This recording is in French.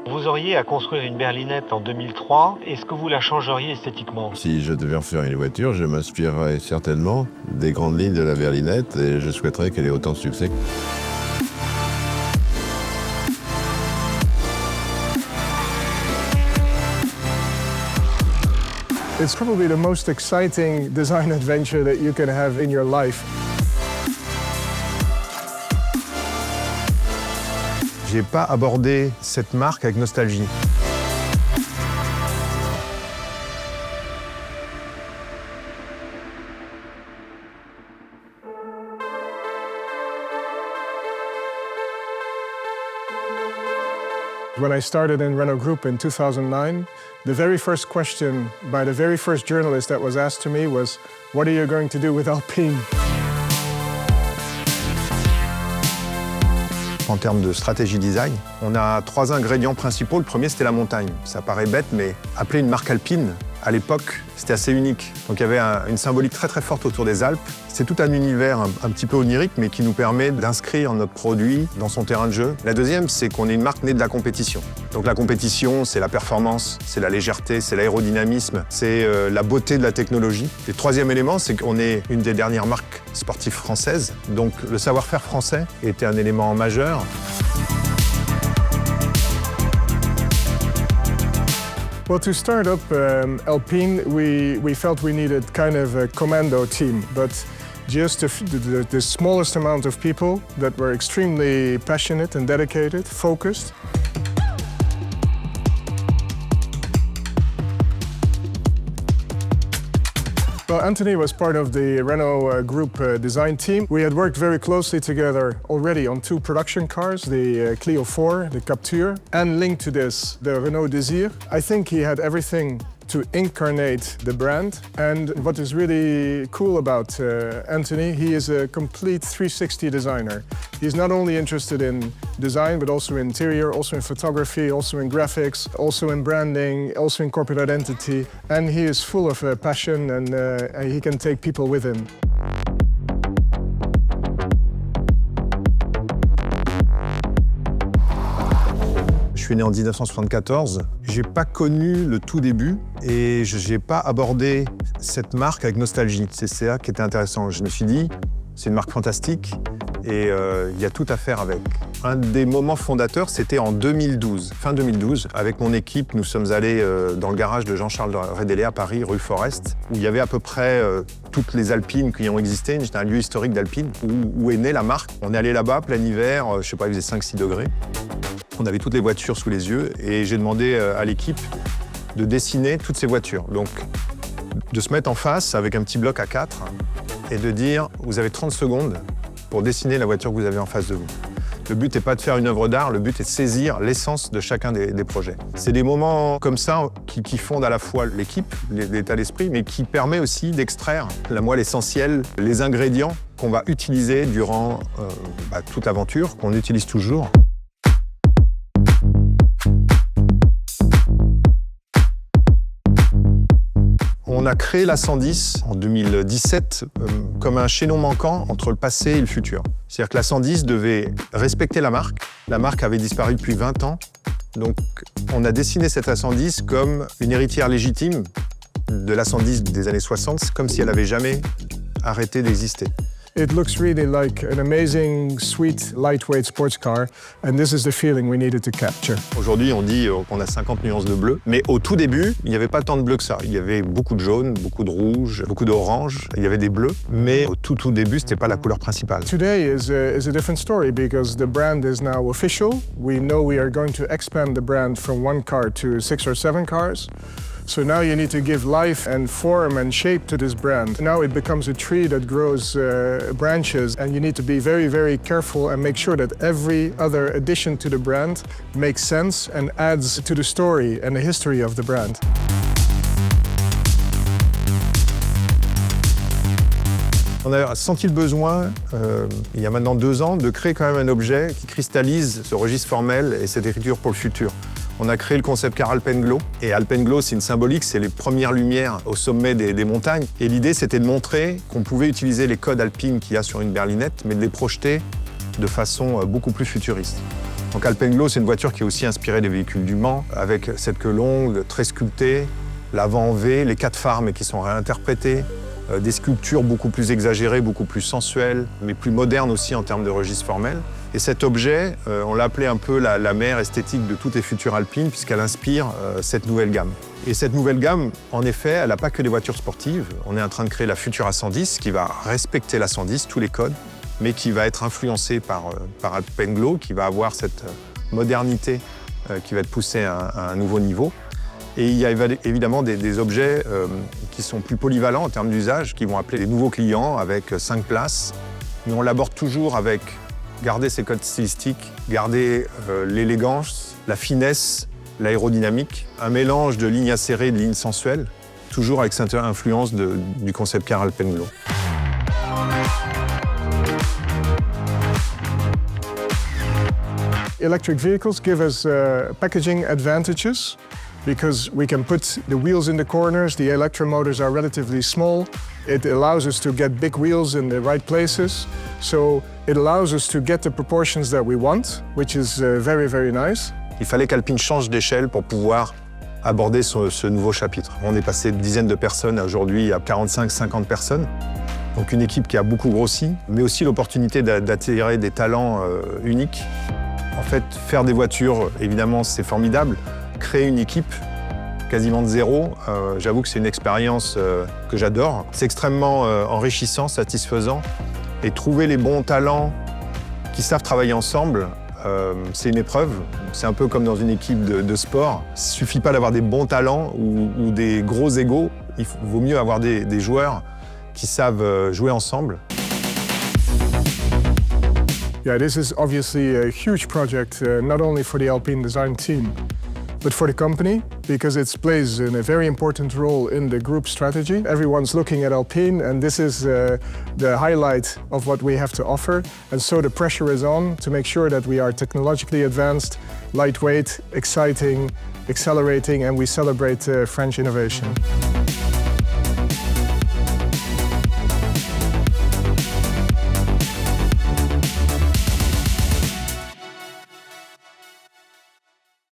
Vous auriez à construire une berlinette en 2003, est-ce que vous la changeriez esthétiquement? Si je devais refaire une voiture, je m'inspirerais certainement des grandes lignes de la berlinette et je souhaiterais qu'elle ait autant de succès. It's probably the most exciting design adventure that you can have in your life. J'ai pas abordé cette marque avec nostalgie. When I started in Renault Group in 2009, the very first question by the very first journalist that was asked to me was, "What are you going to do with Alpine?" En termes de stratégie design, on a 3 ingrédients principaux. Le premier, c'était la montagne. Ça paraît bête, mais appeler une marque alpine, à l'époque, c'était assez unique. Donc il y avait une symbolique très très forte autour des Alpes. C'est tout un univers un petit peu onirique, mais qui nous permet d'inscrire notre produit dans son terrain de jeu. La deuxième, c'est qu'on est une marque née de la compétition. Donc la compétition, c'est la performance, c'est la légèreté, c'est l'aérodynamisme, c'est la beauté de la technologie. Et le troisième élément, c'est qu'on est une des dernières marques sportives françaises. Donc le savoir-faire français était un élément majeur. Well, to start up Alpine, we felt we needed kind of a commando team, but just the smallest amount of people that were extremely passionate and dedicated, focused. Well, Anthony was part of the Renault Group design team. We had worked very closely together already on 2 production cars, the Clio 4, the Captur, and linked to this, the Renault Désir. I think he had everything to incarnate the brand. And what is really cool about Anthony, he is a complete 360 designer. He's not only interested in design, but also in interior, also in photography, also in graphics, also in branding, also in corporate identity. And he is full of passion and he can take people with him. Je suis né en 1974. J'ai pas connu le tout début et j'ai pas abordé cette marque avec nostalgie. C'est ça qui était intéressant. Je me suis dit, c'est une marque fantastique et il y a tout à faire avec. Un des moments fondateurs, c'était en 2012. Fin 2012, avec mon équipe, nous sommes allés dans le garage de Jean-Charles Rédélé à Paris, rue Forest, où il y avait à peu près toutes les Alpines qui ont existé. C'était un lieu historique d'Alpine où est née la marque. On est allé là-bas, plein hiver, je sais pas, il faisait 5-6 degrés. On avait toutes les voitures sous les yeux et j'ai demandé à l'équipe de dessiner toutes ces voitures. Donc, de se mettre en face avec un petit bloc A4 et de dire « Vous avez 30 secondes pour dessiner la voiture que vous avez en face de vous ». Le but n'est pas de faire une œuvre d'art, le but est de saisir l'essence de chacun des projets. C'est des moments comme ça qui fondent à la fois l'équipe, l'état d'esprit, mais qui permet aussi d'extraire la moelle essentielle, les ingrédients qu'on va utiliser durant toute l'aventure, qu'on utilise toujours. On a créé la 110 en 2017 comme un chaînon manquant entre le passé et le futur. C'est-à-dire que la 110 devait respecter la marque. La marque avait disparu depuis 20 ans. Donc on a dessiné cette A110 comme une héritière légitime de la 110 des années 60, comme si elle n'avait jamais arrêté d'exister. It looks really like an amazing, sweet, lightweight sports car, and this is the feeling we needed to capture. Aujourd'hui, on dit qu'on a 50 nuances de bleu, mais au tout début, il n'y avait pas tant de bleu que ça. Il y avait beaucoup de jaune, beaucoup de rouge, beaucoup d'orange, il y avait des bleus, mais au tout début, c'était pas la couleur principale. Today is a different story because the brand is now official. We know we are going to expand the brand from 1 car to 6 or 7 cars. So now you need to give life and form and shape to this brand. Now it becomes a tree that grows branches, and you need to be very, very careful and make sure that every other addition to the brand makes sense and adds to the story and the history of the brand. On a senti le besoin, il y a maintenant 2 ans, de créer quand même un objet qui cristallise ce registre formel et cette écriture pour le futur. On a créé le concept car Alpenglow. Et Alpenglow, c'est une symbolique, c'est les premières lumières au sommet des montagnes. Et l'idée, c'était de montrer qu'on pouvait utiliser les codes alpines qu'il y a sur une berlinette, mais de les projeter de façon beaucoup plus futuriste. Donc Alpenglow, c'est une voiture qui est aussi inspirée des véhicules du Mans, avec cette queue longue, très sculptée, l'avant en V, les 4 phares mais qui sont réinterprétés, des sculptures beaucoup plus exagérées, beaucoup plus sensuelles, mais plus modernes aussi en termes de registre formel. Et cet objet, on l'a appelé un peu la mère esthétique de toutes les futures alpines, puisqu'elle inspire cette nouvelle gamme. Et cette nouvelle gamme, en effet, elle n'a pas que des voitures sportives. On est en train de créer la Futura 110, qui va respecter la 110, tous les codes, mais qui va être influencée par Alpenglow, qui va avoir cette modernité qui va être poussée à un nouveau niveau. Et il y a évidemment des objets qui sont plus polyvalents en termes d'usage, qui vont appeler des nouveaux clients avec 5 places. Mais on l'aborde toujours avec garder ses codes stylistiques, garder l'élégance, la finesse, l'aérodynamique, un mélange de lignes acérées et de lignes sensuelles, toujours avec cette influence du concept car Alpenglow. Electric vehicles give us packaging advantages because we can put the wheels in the corners, the electromotors are relatively small. It allows us to get big wheels in the right places. So it allows us to get the proportions that we want, which is very, very nice. Il fallait qu'Alpine change d'échelle pour pouvoir aborder ce nouveau chapitre. On est passé de dizaines de personnes à aujourd'hui à 45-50 personnes. Donc une équipe qui a beaucoup grossi, mais aussi l'opportunité d'attirer des talents uniques. En fait, faire des voitures, évidemment, c'est formidable. Créer une équipe quasiment de zéro, j'avoue que c'est une expérience que j'adore. C'est extrêmement enrichissant, satisfaisant. Et trouver les bons talents qui savent travailler ensemble, c'est une épreuve. C'est un peu comme dans une équipe de sport. Il ne suffit pas d'avoir des bons talents ou des gros égos. Il vaut mieux avoir des joueurs qui savent jouer ensemble. Yeah, this is obviously a huge project, not only for the Alpine design team, but for the company, because it plays a very important role in the group strategy. Everyone's looking at Alpine, and this is the highlight of what we have to offer. And so the pressure is on to make sure that we are technologically advanced, lightweight, exciting, accelerating, and we celebrate French innovation.